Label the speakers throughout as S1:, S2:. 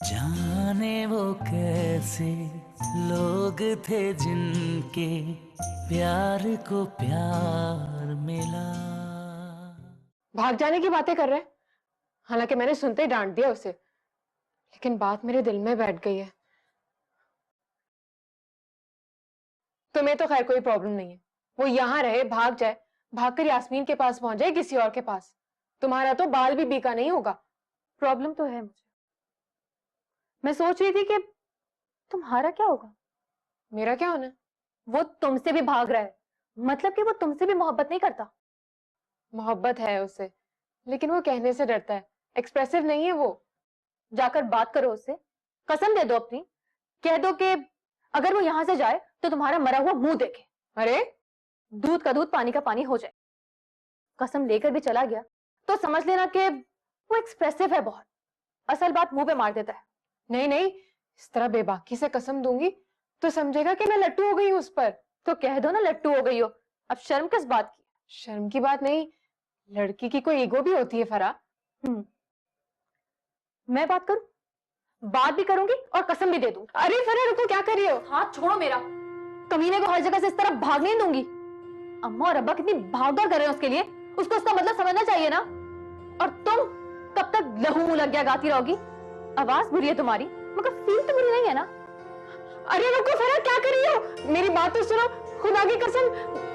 S1: जाने वो कैसे लोग थे जिनके प्यार को प्यार मिला।
S2: भाग जाने की बातें कर रहे हैं। हालांकि मैंने सुनते ही डांट दिया उसे, लेकिन बात मेरे दिल में बैठ गई है। तुम्हें तो खैर कोई प्रॉब्लम नहीं है, वो यहां रहे, भाग जाए, भागकर यास्मीन के पास पहुंच जाए, किसी और के पास। तुम्हारा तो बाल भी बीका नहीं होगा। प्रॉब्लम तो है मुझे। मैं सोच रही थी कि तुम्हारा क्या होगा। मेरा क्या होना? वो तुमसे भी भाग रहा है, मतलब कि वो तुमसे भी मोहब्बत नहीं करता। मोहब्बत है उसे, लेकिन वो कहने से डरता है, एक्सप्रेसिव नहीं है वो। जाकर बात करो उससे, कसम दे दो अपनी, कह दो कि अगर वो यहां से जाए तो तुम्हारा मरा हुआ मुंह देखे। अरे, दूध का दूध पानी का पानी हो जाए। कसम लेकर भी चला गया तो समझ लेना कि वो एक्सप्रेसिव है बहुत, असल बात मुंह पे मार देता है। नहीं नहीं, इस तरह बेबाकी से कसम दूंगी तो समझेगा कि मैं लट्टू हो गई हूं उस पर। तो कह दो ना लट्टू हो गई हो, अब शर्म किस बात की? शर्म की बात नहीं, लड़की की कोई ईगो भी होती है फरा। मैं बात करूं? बात भी करूंगी और कसम भी दे दूं। अरे फरा रुको, क्या कर रही हो? हाथ छोड़ो मेरा। कमीने को हर जगह से इस तरह भागने नहीं दूंगी। अम्मा और अब्बा कितनी भागदौड़ कर रहे हैं उसके लिए, उसको उसका मतलब समझना चाहिए ना। और तुम कब तक लहू मुंह लग गया गाती रहोगी? आवाज बुरी है तुम्हारी, मगर फील तो बुरी नहीं है ना। अरे रुको फरा, क्या कर रही हो? मेरी बात तो सुनो, खुदा की कसम।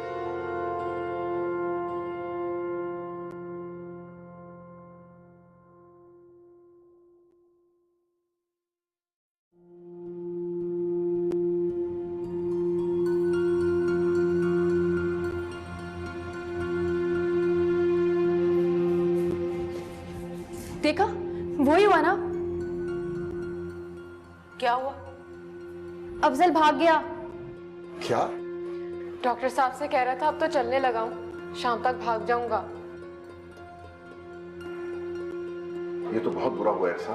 S2: देखा, वो ही हुआ ना।
S3: क्या हुआ?
S2: अफजल भाग गया।
S4: क्या?
S2: डॉक्टर साहब से कह रहा था अब तो चलने लगा हूं, शाम तक भाग जाऊंगा।
S4: ये तो बहुत बुरा हुआ ऐसा।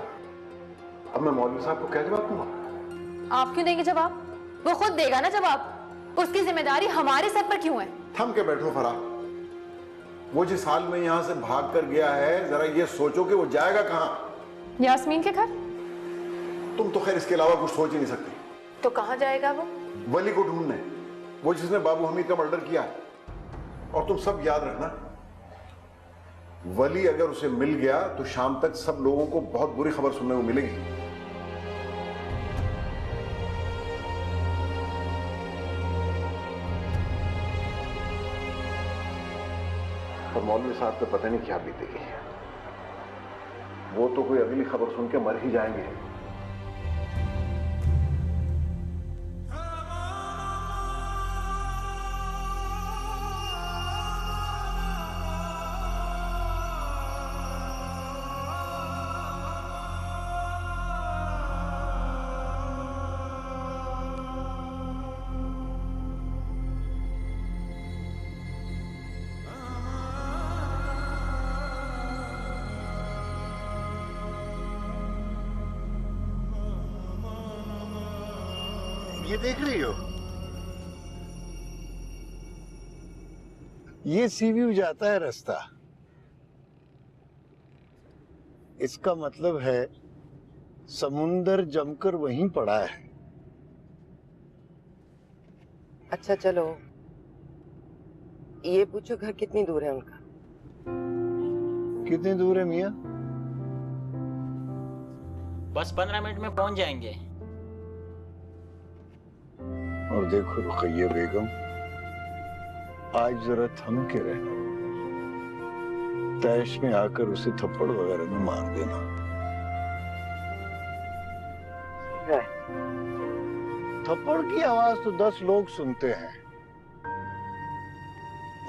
S4: अब मैं मौलवी साहब को क्या जवाब दूंगा?
S2: आप क्यों देंगे जवाब? वो खुद देगा ना जवाब। उसकी जिम्मेदारी हमारे सर पर क्यों है?
S4: थम के बैठो फरा। वो जिस हाल में यहां से भाग कर गया है, जरा ये सोचो कि वो जाएगा कहां।
S2: यास्मीन के घर।
S4: तुम तो खैर इसके अलावा कुछ सोच ही नहीं सकती।
S2: तो कहां जाएगा वो?
S4: वली को ढूंढने, वो जिसने बाबू हमीद का मर्डर किया है। और तुम सब याद रखना, वली अगर उसे मिल गया तो शाम तक सब लोगों को बहुत बुरी खबर सुनने को मिलेगी। और मौलवी साहब पे पता नहीं क्या बीतेगी। वो तो कोई अगली खबर सुन के मर ही जाएंगे।
S5: ये देख रही हो, ये सी व्यू जाता है रास्ता। इसका मतलब है समुंदर जमकर वहीं पड़ा है।
S3: अच्छा चलो, ये पूछो घर कितनी दूर है उनका?
S5: कितनी दूर है मियाँ?
S6: बस 15 मिनट में पहुंच जाएंगे।
S5: और देखो रुकैया बेगम, आज जरा थम के रहना। तैश में आकर उसे थप्पड़ वगैरह न मार देना। थप्पड़ की आवाज तो 10 लोग सुनते हैं,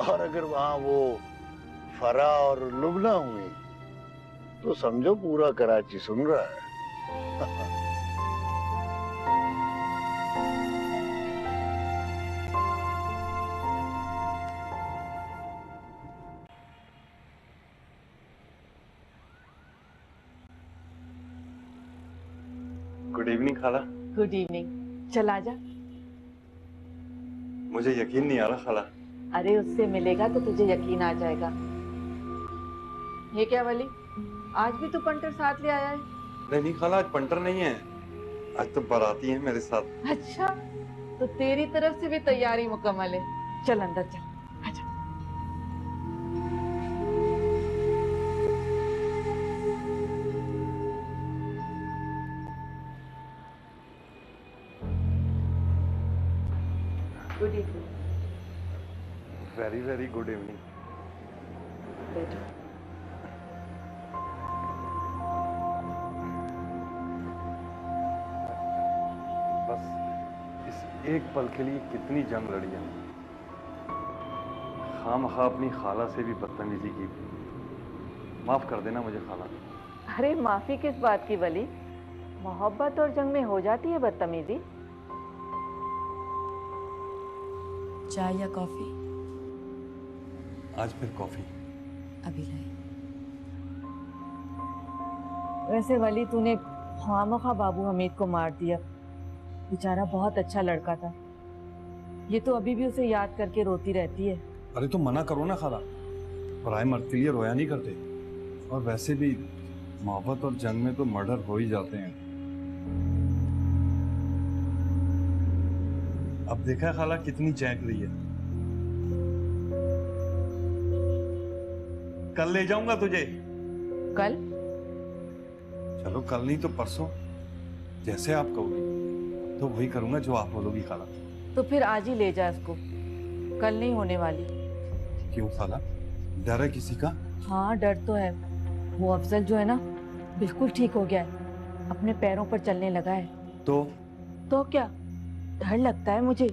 S5: और अगर वहां वो फरा और लुबना हुई तो समझो पूरा कराची सुन रहा है।
S7: गुड इवनिंग खाला।
S3: Good evening. चल आजा।
S7: मुझे यकीन नहीं आ रहा खाला।
S3: अरे उससे मिलेगा तो तुझे यकीन आ जाएगा। ये क्या वली, आज भी तू पंटर साथ ले आया है?
S7: नहीं खाला, आज पंटर नहीं है, आज तो बाराती है मेरे साथ।
S3: अच्छा, तो तेरी तरफ से भी तैयारी मुकम्मल है। चल अंदर चल, आजा। Good evening.
S7: Very very good evening.
S3: बैठो।
S7: बस इस एक पल के लिए कितनी जंग लड़ी है, खामखा अपनी खाला से भी बदतमीजी की। माफ कर देना मुझे खाला।
S3: अरे माफी किस बात की वली, मोहब्बत और जंग में हो जाती है बदतमीजी।
S8: चाय या कॉफी?
S7: आज फिर कॉफी।
S8: अभी लाई।
S3: वैसे वली तूने खामखा बाबू हमीद को मार दिया, बेचारा बहुत अच्छा लड़का था। ये तो अभी भी उसे याद करके रोती रहती है।
S9: अरे तो मना करो ना खाला, पराए मर्द के लिए रोया नहीं करते। और वैसे भी मोहब्बत और जंग में तो मर्डर हो ही जाते हैं। अब देखा खाला कितनी चैंक रही है। कल ले जाऊंगा तुझे।
S3: कल?
S9: चलो कल नहीं तो परसों, जैसे आप कहोगी तो वही करूंगा जो आप बोलोगी खाला।
S3: तो फिर आज ही ले जा इसको, कल नहीं होने वाली।
S9: क्यों खाला, डर है किसी का?
S3: हाँ डर तो है। वो अफजल जो है ना, बिल्कुल ठीक हो गया है, अपने पैरों पर चलने लगा है।
S9: तो
S3: क्या, डर लगता है मुझे।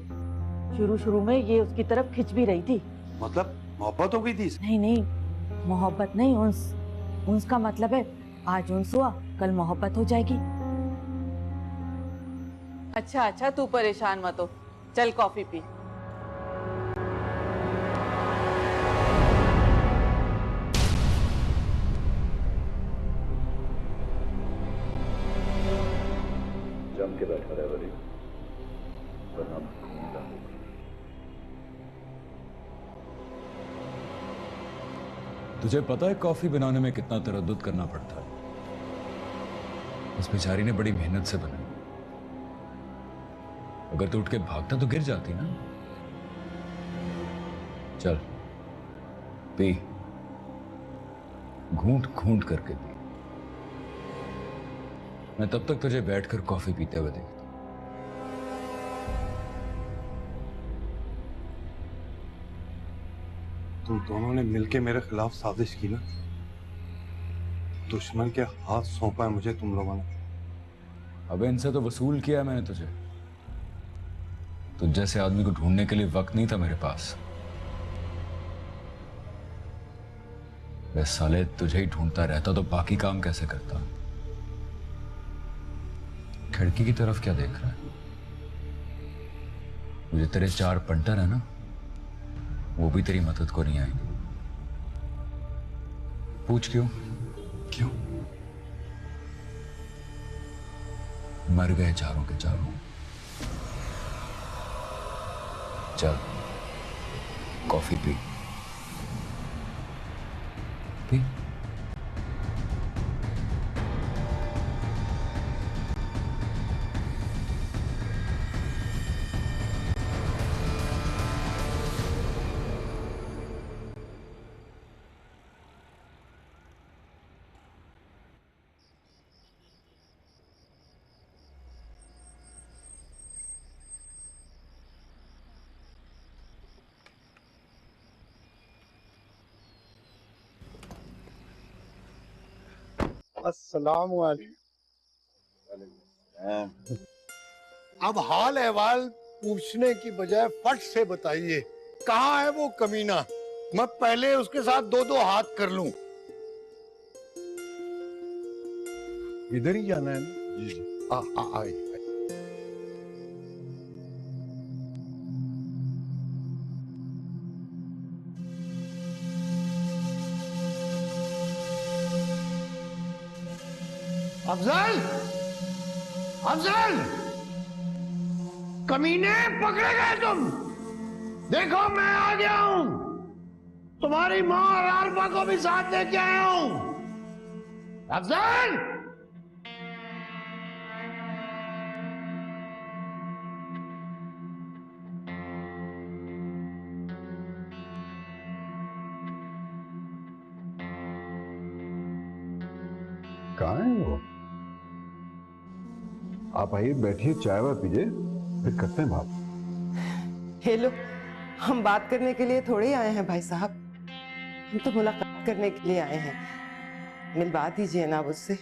S3: शुरू शुरू में ये उसकी तरफ खिंच भी रही थी।
S9: मतलब मोहब्बत हो गई थी?
S3: नहीं नहीं, मोहब्बत नहीं, उन्स का मतलब है आज उन्स हुआ, कल मोहब्बत हो जाएगी। अच्छा तू परेशान मत हो, चल कॉफी पी।
S5: जम के बैठा रहे वली, वरना नींद आएगी।
S10: तुझे पता है कॉफी बनाने में कितना तरद्दुद करना पड़ता है? उस बेचारी ने बड़ी मेहनत से बनाई। अगर तू उठ के भागता तो गिर जाती ना। चल पी, घूंट घूंट करके पी। मैं तब तक तुझे बैठकर कॉफी पीते हुए देखता हूं।
S9: तुम दोनों ने मिलके मेरे खिलाफ साजिश की ना। दुश्मन के हाथ सौंपा है मुझे तुम लोगों ने।
S10: अबे इनसे तो वसूल किया है मैंने तुझे। तुझ जैसे आदमी को ढूंढने के लिए वक्त नहीं था मेरे पास। वे साले तुझे ही ढूंढता रहता तो बाकी काम कैसे करता? खिड़की की तरफ क्या देख रहा है? मुझे तेरे 4 पंटर है ना, वो भी तेरी मदद को नहीं आएंगे। पूछ क्यों?
S9: क्यों?
S10: मर गए चारों के चारों। चल कॉफी पी पी।
S5: अस्सलाम वालेकुम। अब हाल अहवाल पूछने की बजाय फट से बताइए, कहाँ है वो कमीना? मैं पहले उसके साथ 2-2 हाथ कर लूं। इधर ही जाना है ना? जी। आइए। अफजल, अफजल, कमीने पकड़े गए तुम। देखो मैं आ गया हूं, तुम्हारी माँ और आरफा को भी साथ लेके आया हूं। अफजल,
S4: कहाँ है वो? आप आइए, बैठिए, चाय वाय पीजिए, फिर करते हैं बात।
S11: हेलो, हम बात करने के लिए थोड़े ही आए हैं भाई साहब, हम तो मुलाकात करने के लिए आए हैं। मिलवा दीजिए ना मुझसे।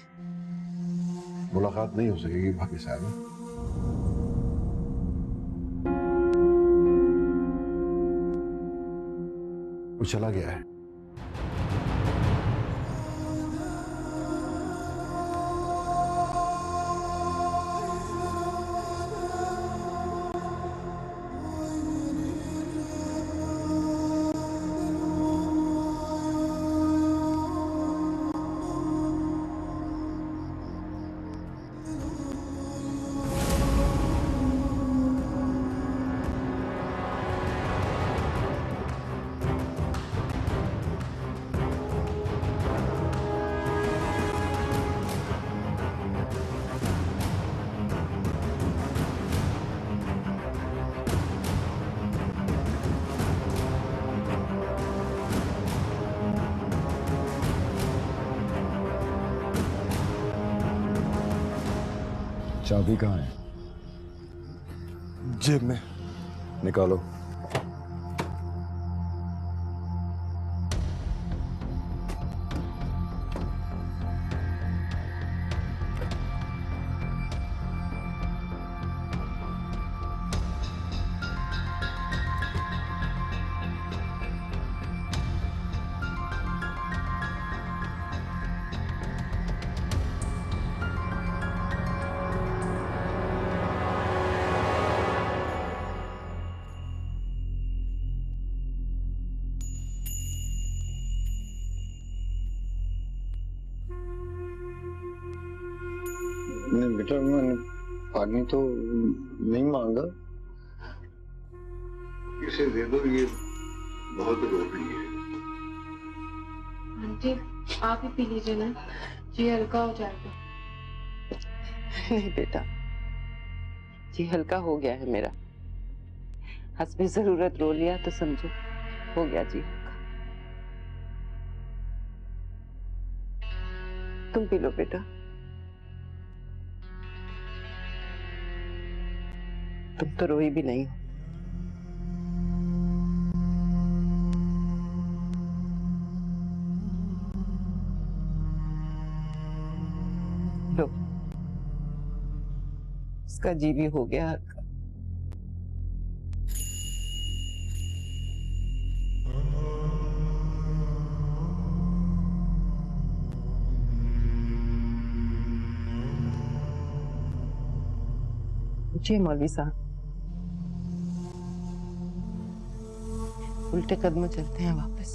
S4: मुलाकात नहीं हो सकेगी भाभी साहब। वो चला गया है।
S10: चाबी कहाँ है?
S5: जेब में।
S10: निकालो।
S5: नहीं बेटा, मैंने पानी तो नहीं मांगा। इसे दे दो, ये बहुत रो रही है।
S2: आंटी आप ही पी लीजिए ना, जी हल्का हो जाएगा।
S11: नहीं बेटा, जी हल्का हो गया है मेरा। हस्बे जरूरत रो लिया तो समझो हो गया जी हल्का। तुम पी लो बेटा। तुम तो रोई भी नहीं हो। लो, उसका जी भी हो गया हल्का। जी मौलवी साहब, उल्टे कदमों चलते हैं वापस,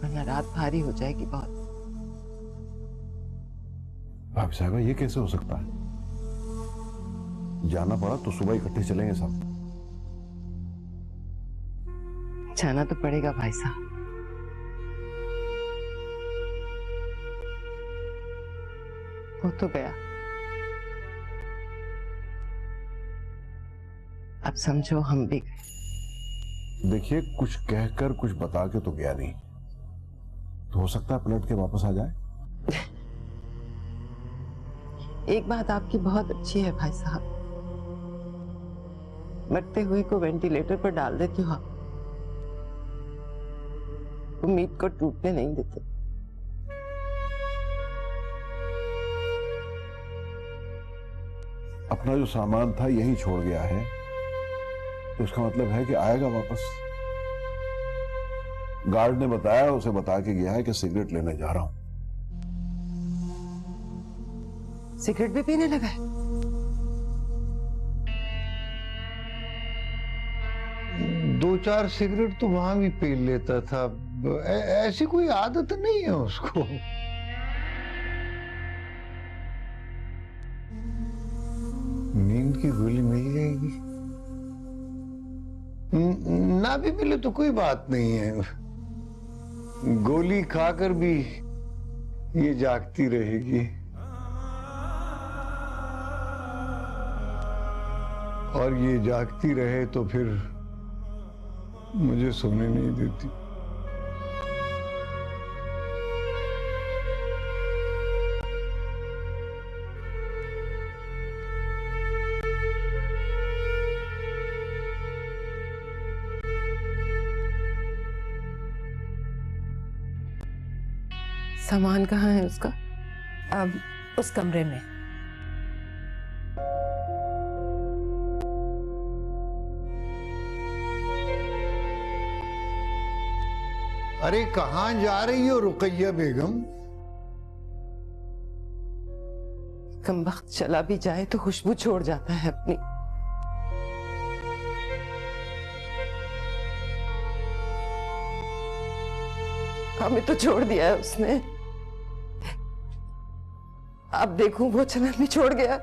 S11: वरना रात भारी हो जाएगी बहुत।
S4: भाभी साहब, ये कैसे हो सकता है? जाना पड़ा तो सुबह इकट्ठे चलेंगे सब।
S11: जाना तो पड़ेगा भाई साहब। हो तो गया, अब समझो हम भी गए।
S4: देखिए, कुछ कहकर कुछ बता के तो गया नहीं, तो हो सकता है पलट के वापस आ जाए।
S11: एक बात आपकी बहुत अच्छी है भाई साहब, मरते हुए को वेंटिलेटर पर डाल देते हो आप, उम्मीद को टूटने नहीं देते।
S4: अपना जो सामान था यही छोड़ गया है, तो इसका मतलब है कि आएगा वापस। गार्ड ने बताया, उसे बता के गया है कि सिगरेट लेने जा रहा हूं।
S11: सिगरेट भी पीने लगा है?
S5: दो चार सिगरेट तो वहां भी पी लेता था, ऐसी कोई आदत नहीं है उसको। नींद की गोली मिल जाएगी, ना भी मिले तो कोई बात नहीं है, गोली खाकर भी ये जागती रहेगी। और ये जागती रहे तो फिर मुझे सोने नहीं देती।
S11: सामान कहाँ है उसका?
S8: अब उस कमरे में।
S5: अरे कहाँ जा रही हो रुकैया बेगम?
S11: कमबख्त चला भी जाए तो खुशबू छोड़ जाता है अपनी। हमें तो छोड़ दिया है उसने। अब देखूं वो चलन भी छोड़ गया।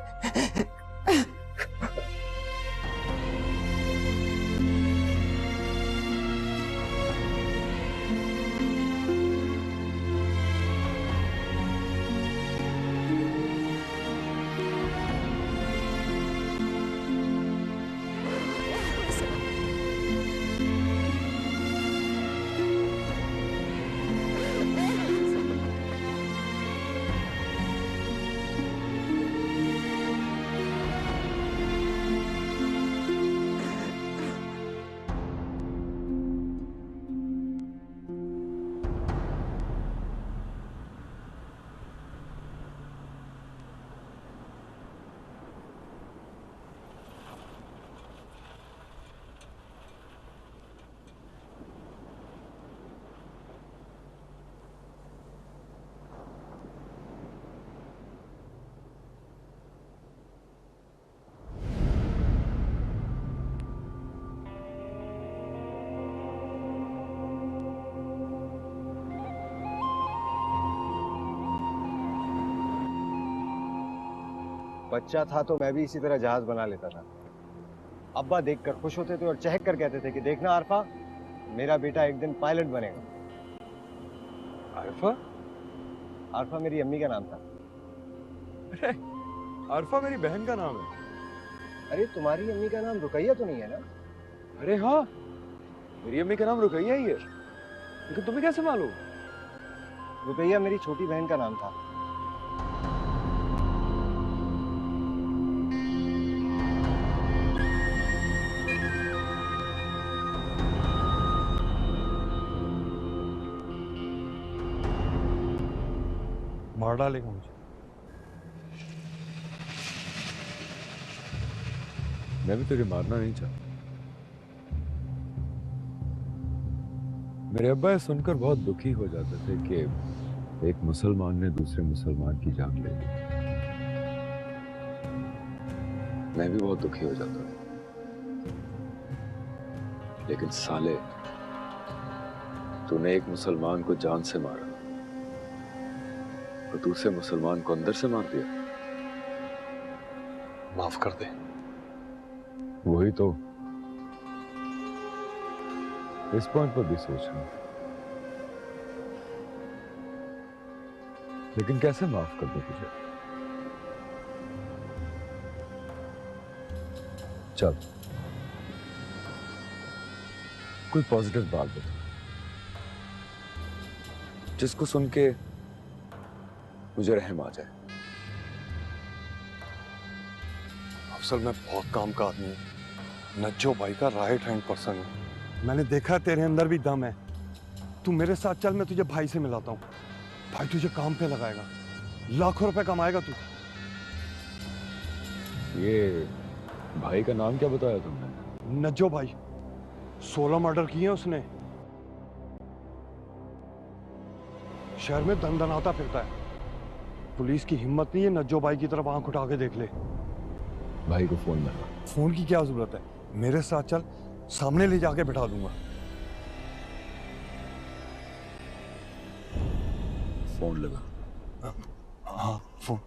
S12: बच्चा था तो मैं भी इसी तरह जहाज बना लेता था। अब्बा देखकर खुश होते थे और चहक कर कहते थे कि देखना आरफा, मेरा बेटा एक दिन पायलट बनेगा।
S9: आरफा?
S12: आरफा मेरी अम्मी का नाम था।
S9: अरे आरफा मेरी बहन का नाम है।
S12: अरे तुम्हारी अम्मी का नाम रुकैया तो नहीं है ना?
S9: अरे हाँ, मेरी अम्मी का नाम रुकैया ही है, लेकिन तुम्हें कैसे मालूम?
S12: रुकैया मेरी छोटी बहन का नाम था।
S9: मार डालेगा मुझे।
S10: मैं भी तुझे मारना नहीं चाहता। मेरे अब्बा सुनकर बहुत दुखी हो जाते थे कि एक मुसलमान ने दूसरे मुसलमान की जान ले ली। मैं भी बहुत दुखी हो जाता था, लेकिन साले, तूने एक मुसलमान को जान से मारा और दूसरे मुसलमान को अंदर से मार दिया।
S9: माफ कर दे।
S10: वही तो इस पॉइंट पर भी सोच रहा हूं, लेकिन कैसे माफ कर दूं तुझे? चल कोई पॉजिटिव बात बता जिसको सुन के मुझे रहम आ जाए।
S9: अफसल मैं बहुत काम का आदमी हूं, नज्जो भाई का राइट हैंड पर्सन हूं। मैंने देखा तेरे अंदर भी दम है। तू मेरे साथ चल, मैं तुझे भाई से मिलाता हूं। भाई तुझे काम पे लगाएगा, लाखों रुपए कमाएगा तू।
S10: ये भाई का नाम क्या बताया तुमने?
S9: नज्जो भाई। 16 मर्डर किए हैं उसने। शहर में दंदनाता फिरता है। पुलिस की हिम्मत नहीं है नज्जो भाई की तरफ आंख उठा के देख ले।
S10: भाई को फोन लगा।
S9: फोन की क्या जरूरत है? मेरे साथ चल, सामने ले जाके बिठा दूंगा।
S10: फोन लगा।
S9: हाँ फोन।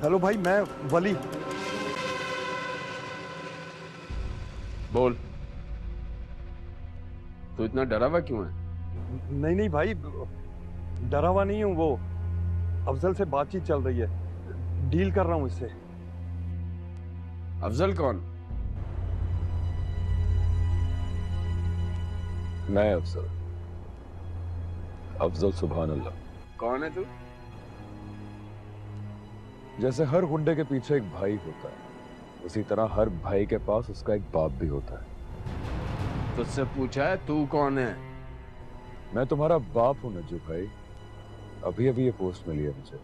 S9: हेलो भाई, मैं वली।
S13: बोल, तो इतना डरा हुआ क्यों है?
S9: नहीं नहीं भाई, डरा हुआ नहीं हूं। वो अफजल से बातचीत चल रही है, डील कर रहा हूं इससे।
S13: अफजल कौन?
S10: मैं अफजल। अफजल सुभान अल्लाह।
S13: कौन है तू?
S10: जैसे हर गुंडे के पीछे एक भाई होता है, उसी तरह हर भाई के पास उसका एक बाप भी होता है।
S13: तुझसे पूछा है तू कौन है?
S10: मैं तुम्हारा बाप हूं नज्जू भाई। अभी अभी ये पोस्ट मिली है मुझे।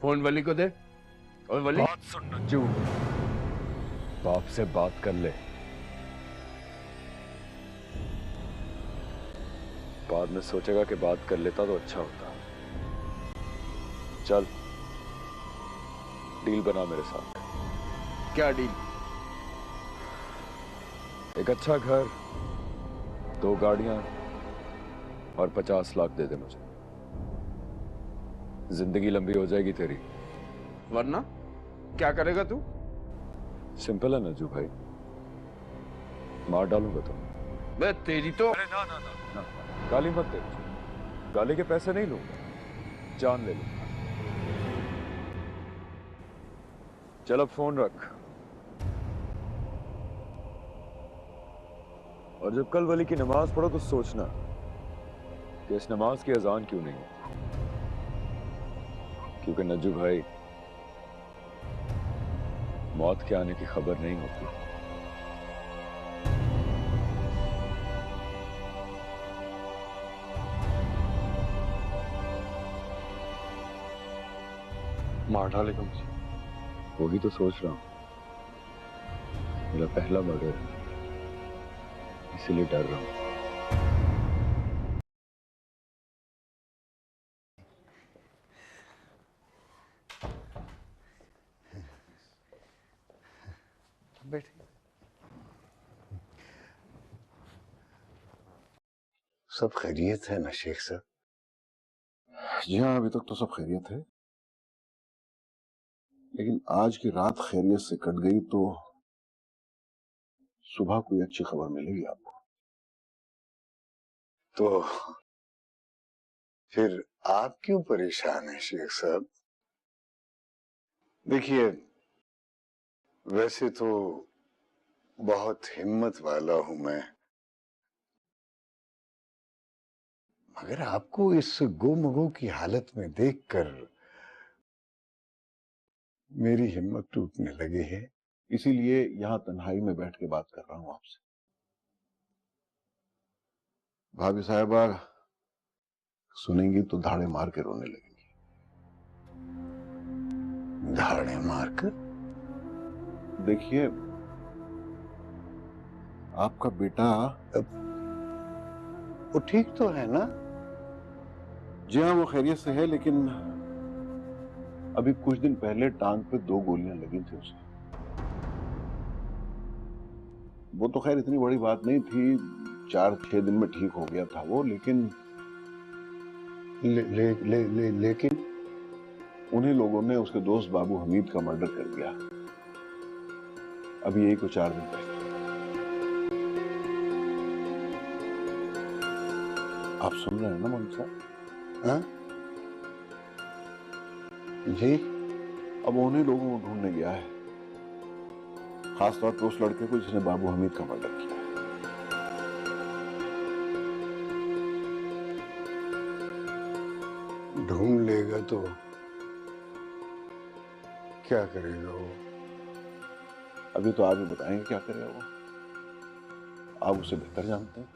S13: फोन वली को दे। और वली,
S10: बात सुन नज्जू, बाप से बात कर ले, बाद में सोचेगा कि बात कर लेता तो अच्छा होता। चल डील बना मेरे साथ।
S13: क्या डील?
S10: एक अच्छा घर, 2 गाड़ियां और 50 लाख दे दे मुझे। जिंदगी लंबी हो जाएगी तेरी।
S13: वरना क्या करेगा तू?
S10: सिंपल है नज्जू भाई, मार डालूंगा तुम।
S13: बे तेरी तो।
S10: अरे ना ना ना ना, गाली मत दे मुझे। गाली के पैसे नहीं लूंगा, जान ले लूंगा। चल अब फोन रख, और जब कल वली की नमाज पढ़ो तो सोचना कि इस नमाज की अजान क्यों नहीं है, क्योंकि नज्जू भाई मौत के आने की खबर नहीं होती।
S9: मार डालेगा मुझे।
S10: वही तो सोच रहा हूं, मेरा पहला मर्डर है, इसीलिए डर रहा हूं।
S5: बैठिए। सब खैरियत है ना शेख साहब?
S4: जी हाँ, अभी तक तो सब खैरियत है, लेकिन आज की रात खैरियत से कट गई तो सुबह कोई अच्छी खबर मिलेगी आपको।
S5: तो फिर आप क्यों परेशान हैं शेख साहब? देखिए, वैसे तो बहुत हिम्मत वाला हूं मैं, मगर आपको इस गोमगो की हालत में देखकर मेरी हिम्मत टूटने लगी है।
S4: इसीलिए यहां तन्हाई में बैठ के बात कर रहा हूं आपसे। भाभी साहिबा सुनेंगी तो धाड़े मार के रोने लगेंगी।
S5: धाड़े मारकर?
S4: देखिए, आपका बेटा
S5: वो ठीक तो है ना?
S4: जी हाँ, वो खैरियत से है, लेकिन अभी कुछ दिन पहले टांग पे 2 गोलियां लगी थी उसे। वो तो खैर इतनी बड़ी बात नहीं थी, 4-6 दिन में ठीक हो गया था वो, लेकिन
S5: लेकिन
S4: उन्हीं लोगों ने उसके दोस्त बाबू हमीद का मर्डर कर दिया अभी यही को 4 दिन पहले। आप सुन रहे हैं ना मलिक साहब?
S5: हाँ जी।
S4: अब उन्हीं लोगों को ढूंढने गया है, खासतौर पे उस लड़के को जिसने बाबू हमीद का मर्डर किया है।
S5: ढूंढ लेगा तो क्या करेगा वो?
S4: अभी तो आप ही बताएंगे क्या करेगा वो, आप उसे बेहतर जानते हैं।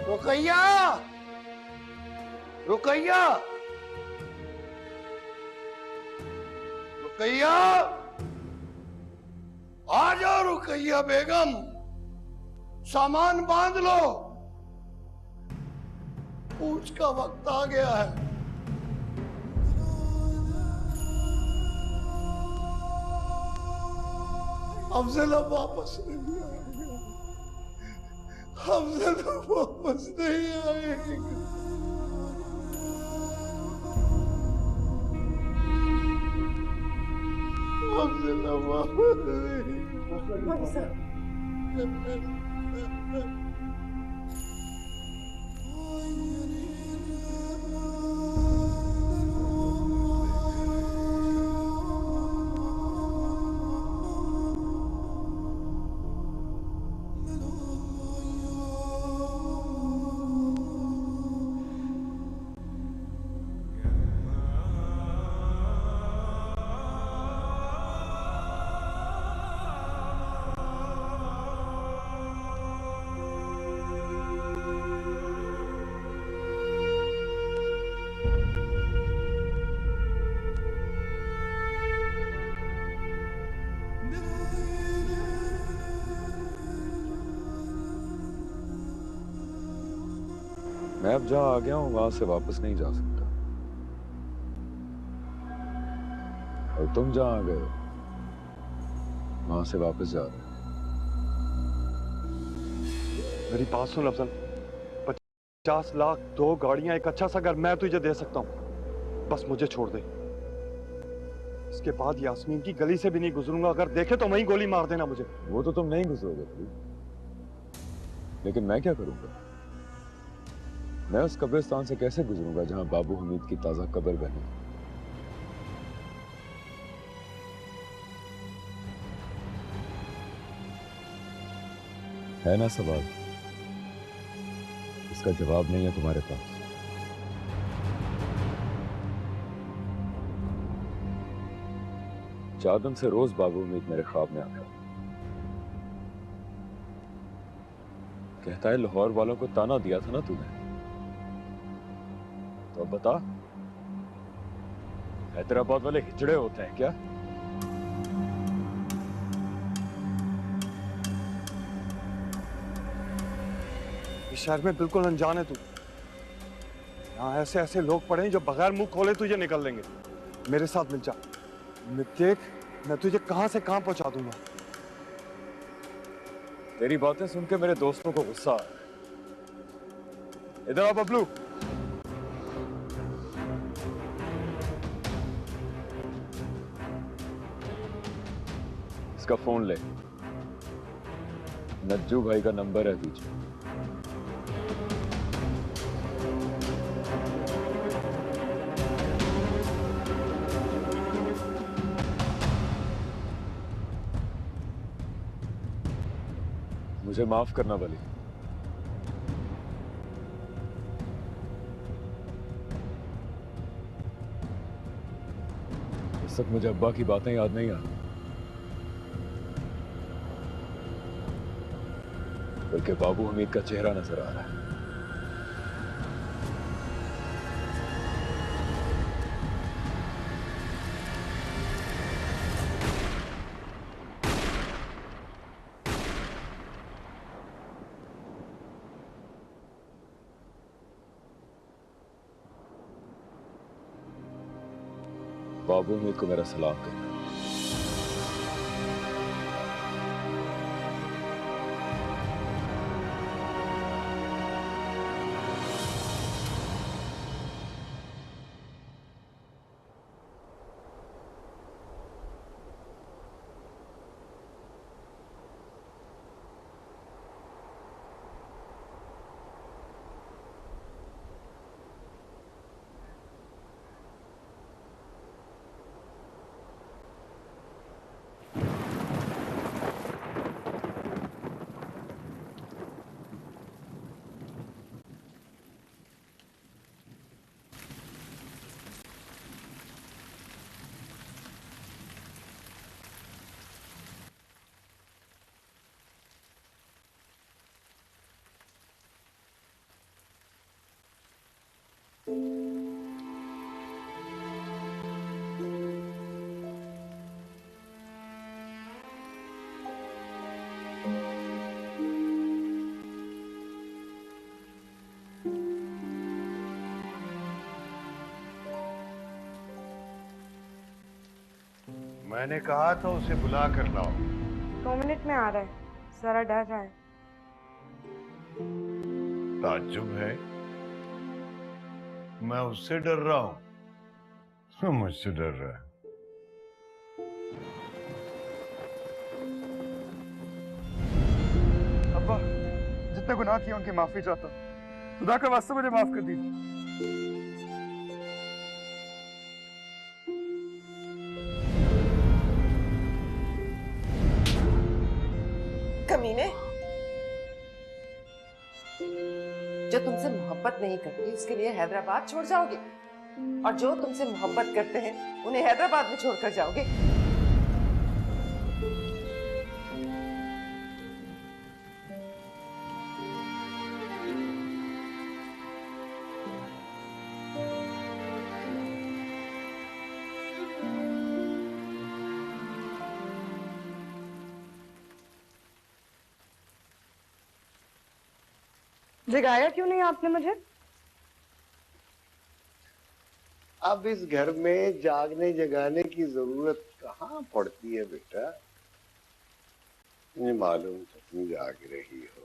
S5: रुकैया, रुकैया, रुकैया, आ जाओ रुकैया बेगम, सामान बांध लो, पूछ का वक्त आ गया है। अफजल अब वापस नहीं आएगा, अफजल अब वापस नहीं आएगा। अफजल अब वापस नहीं आएगा।
S10: मैं अब जहां आ गया हूं वहां से वापस नहीं जा सकता, और तुम जहां आ गए हो वहां से वापस जा रहे हो।
S9: मेरी बात सुन अफजल, 50 लाख, 2 गाड़ियां, एक अच्छा सा घर मैं तुझे दे सकता हूं, बस मुझे छोड़ दे। इसके बाद यास्मीन की गली से भी नहीं गुजरूंगा, अगर देखे तो वहीं गोली मार देना मुझे।
S10: वो तो तुम नहीं गुजरोगे भाई, लेकिन मैं क्या करूंगा? मैं उस कब्रिस्तान से कैसे गुजरूंगा जहां बाबू हमीद की ताजा कब्र बनी? है ना सवाल, इसका जवाब नहीं है तुम्हारे पास। चादम से रोज बाबू हमीद मेरे ख्वाब में आता, कहता है लाहौर वालों को ताना दिया था ना तूने, तो अब बता, हैदराबाद वाले हिजड़े होते हैं क्या?
S9: इस शहर में बिल्कुल अनजान है तू। यहाँ ऐसे ऐसे लोग पड़े हैं जो बगैर मुंह खोले तुझे निकल देंगे। मेरे साथ मिल जा, देख मैं तुझे कहां से कहां पहुंचा दूंगा।
S10: तेरी बातें सुन के मेरे दोस्तों को गुस्सा आ रहा है। इधर आ बबलू। इसका फोन ले, नज्जू भाई का नंबर है बीच में। मुझे माफ करना वली, इस वक्त मुझे अब्बा की बातें याद नहीं आती, बल्कि बाबू हमीद का चेहरा नजर आ रहा है। बाबू हमीद को मेरा सलाम कहना।
S5: मैंने कहा था उसे बुला कर लाओ।
S2: 2 मिनट में आ रहा है, जरा डर रहा है।
S5: ताज्जुब है, मैं उससे डर रहा हूं, वो मुझसे डर रहा है।
S9: अब्बा जितने गुनाह किए उनकी माफी चाहता हूँ। खुदा का वास्ता मुझे माफ कर दीजिए।
S11: कमीने, जो तुमसे मोहब्बत नहीं करती उसके लिए हैदराबाद छोड़ जाओगे, और जो तुमसे मोहब्बत करते हैं उन्हें हैदराबाद में छोड़कर जाओगे।
S2: जगाया क्यों नहीं आपने मुझे?
S5: अब इस घर में जागने जगाने की जरूरत कहाँ पड़ती है बेटा। मुझे मालूम तो तुम जाग रही हो,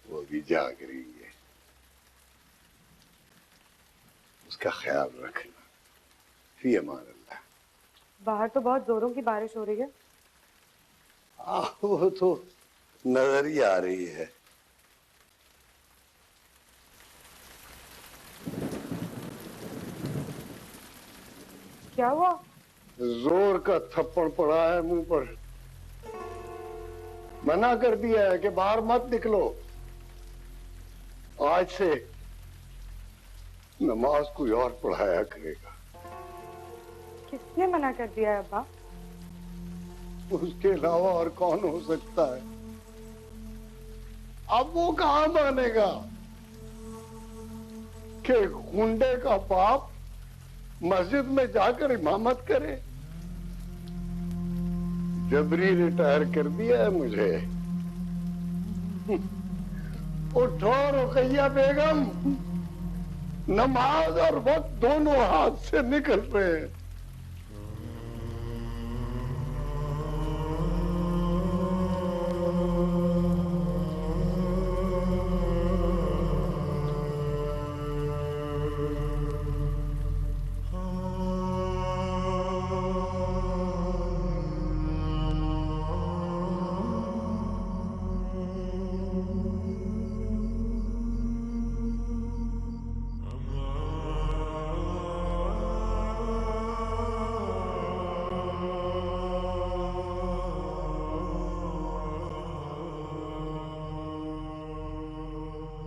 S5: वो भी जाग रही है। उसका ख्याल रखना। फी अमान अल्लाह।
S2: बाहर तो बहुत जोरों की बारिश हो रही है।
S5: वो तो नजर ही आ रही है।
S2: क्या हुआ?
S5: जोर का थप्पड़ पड़ा है मुंह पर। मना कर दिया है कि बाहर मत निकलो। आज से नमाज कोई और पढ़ाया करेगा।
S2: किसने मना कर दिया है अब्बा?
S5: उसके अलावा और कौन हो सकता है? अब वो कहां मानेगा कि गुंडे का बाप मस्जिद में जाकर इमामत करे। जबरी रिटायर कर दिया है मुझे। उठो रुकैया बेगम, नमाज और वक्त दोनों हाथ से निकल रहे हैं।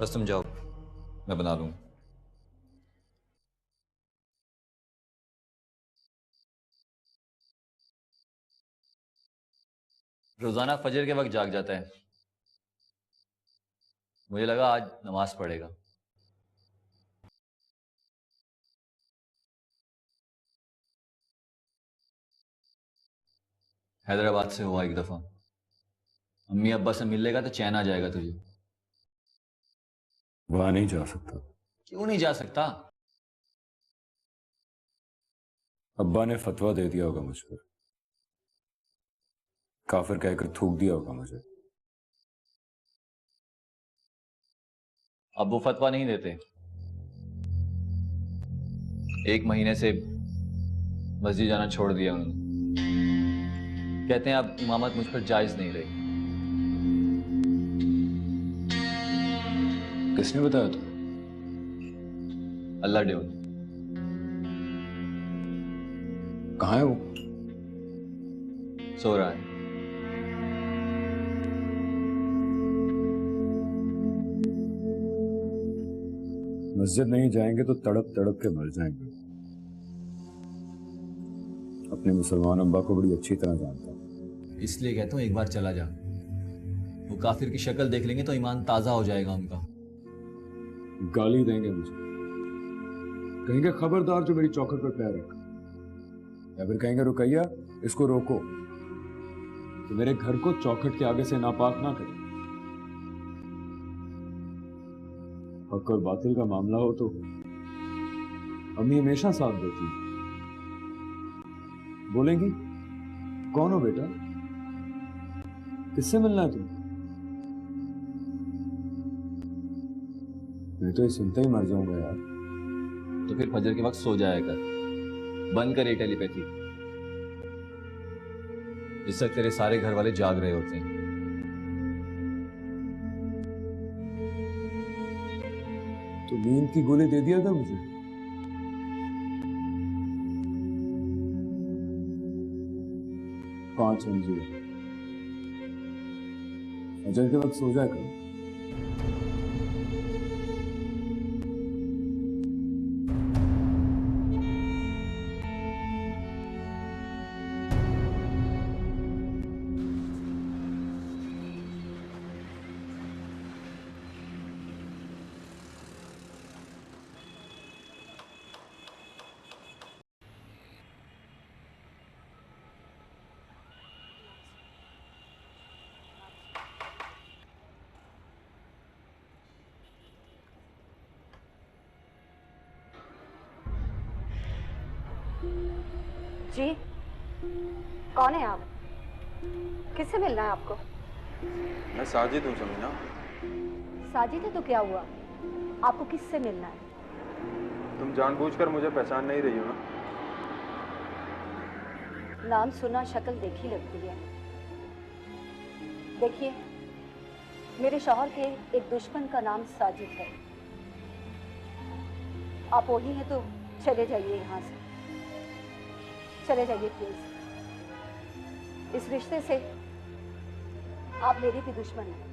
S14: बस तुम जाओ, मैं बना लूंगा। रोजाना फजर के वक्त जाग जाता है। मुझे लगा आज नमाज पढ़ेगा। हैदराबाद से हुआ एक दफा। अम्मी अब्बा से मिल लेगा तो चैन आ जाएगा तुझे।
S10: वहां नहीं जा सकता।
S14: क्यों नहीं जा सकता?
S10: अब्बा ने फतवा दे दिया होगा मुझ पर। काफिर कहकर थूक दिया होगा मुझे।
S14: अब वो फतवा नहीं देते। 1 महीने से मस्जिद जाना छोड़ दिया उन्होंने। कहते हैं अब इमामत मुझ पर जायज नहीं रही।
S10: किसने बताया तुम्हें?
S14: अल्लाह डेव।
S10: कहाँ है वो?
S14: सो रहा है।
S10: मस्जिद नहीं जाएंगे तो तड़प तड़प के मर जाएंगे। अपने मुसलमान अब्बा को बड़ी अच्छी तरह जानता हूं।
S14: इसलिए कहता हूं एक बार चला जा। वो काफिर की शक्ल देख लेंगे तो ईमान ताजा हो जाएगा उनका।
S10: गाली देंगे मुझे, कहेंगे खबरदार जो मेरी चौखट पर पैर रखा, या फिर कहेंगे रुकैया इसको रोको, तो मेरे घर को चौखट के आगे से नापाक ना करे। हक और बातिल का मामला हो तो अम्मी हमेशा साथ देती है। बोलेंगी कौन हो बेटा, किससे मिलना है तुम्हें? मैं तो ये सुनते ही मर जाऊंगा यार।
S14: तो फिर फजर के वक्त सो जाया कर, बंद कर ये टेलीपैथी। इस वक्त तेरे सारे घर वाले जाग रहे होते हैं।
S10: तो नींद की गोली दे दिया था मुझे। पांच समझे फजर के वक्त सो जाए करो।
S15: जी, कौन है आप? किससे मिलना है आपको?
S16: मैं साजिद हूँ समीना।
S15: साजिद है तो क्या हुआ? आपको किससे मिलना है?
S16: तुम जानबूझकर मुझे पहचान नहीं रही हो ना?
S15: नाम सुना शक्ल देखी लगती है। देखिए, मेरे शौहर के एक दुश्मन का नाम साजिद है। आप वही हैं तो चले जाइए यहाँ से, चले जाइए प्लीज। इस रिश्ते से आप मेरी भी दुश्मन हैं।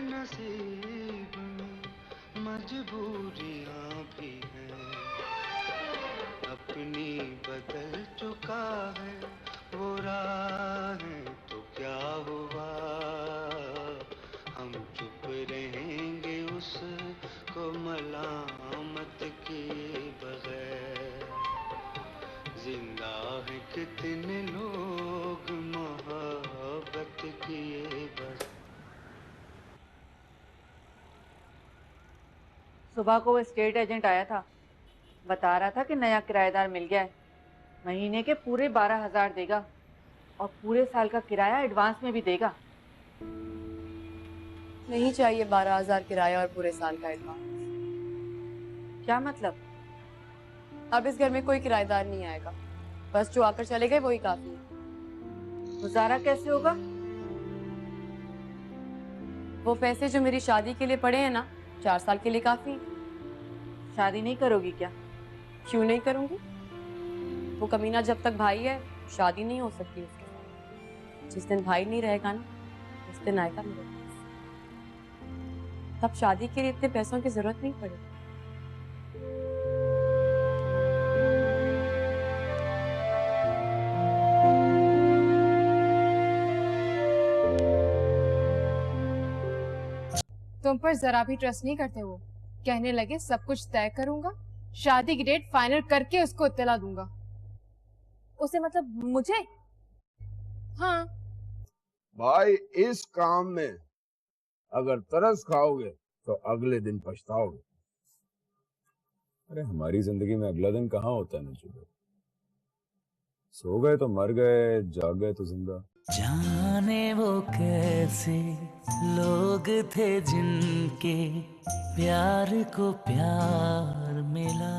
S17: नसीब में मजबूरियां भी हैं, अपनी बदल चुका है वो राहें, तो क्या हुआ हम चुप रहेंगे उसको मलामत किए बगैर। जिंदा है कितने लोग मोहब्बत किए बस।
S3: सुबह को वो स्टेट एजेंट आया था, बता रहा था कि नया किराएदार मिल गया है, महीने के पूरे 12,000 देगा और पूरे साल का किराया एडवांस में भी देगा।
S2: नहीं चाहिए 12,000 किराया और पूरे साल का एडवांस।
S3: क्या मतलब?
S2: अब इस घर में कोई किराएदार नहीं आएगा, बस जो आकर चले गए वही काफी है।
S3: गुजारा कैसे होगा?
S2: वो पैसे जो मेरी शादी के लिए पड़े हैं ना, 4 साल के लिए काफी।
S3: शादी नहीं करोगी क्या?
S2: क्यों नहीं करूंगी? वो कमीना जब तक भाई है शादी नहीं हो सकती उसके साथ। जिस दिन भाई नहीं रहेगा ना, उस दिन आएगा मेरे पास, तब शादी के लिए इतने पैसों की जरूरत नहीं पड़ेगी। तुम पर जरा भी ट्रस्ट नहीं करते वो। कहने लगे सब कुछ तय करूंगा, शादी की डेट फाइनल करके उसको इत्तला दूंगा। उसे मतलब मुझे? हाँ
S13: भाई, इस काम में अगर तरस खाओगे तो अगले दिन पछताओगे।
S10: अरे हमारी जिंदगी में अगला दिन कहाँ होता है नजूबे? सो गए तो मर गए, जाग गए तो जिंदा।
S1: जाने वो कैसे लोग थे जिनके प्यार को प्यार मिला।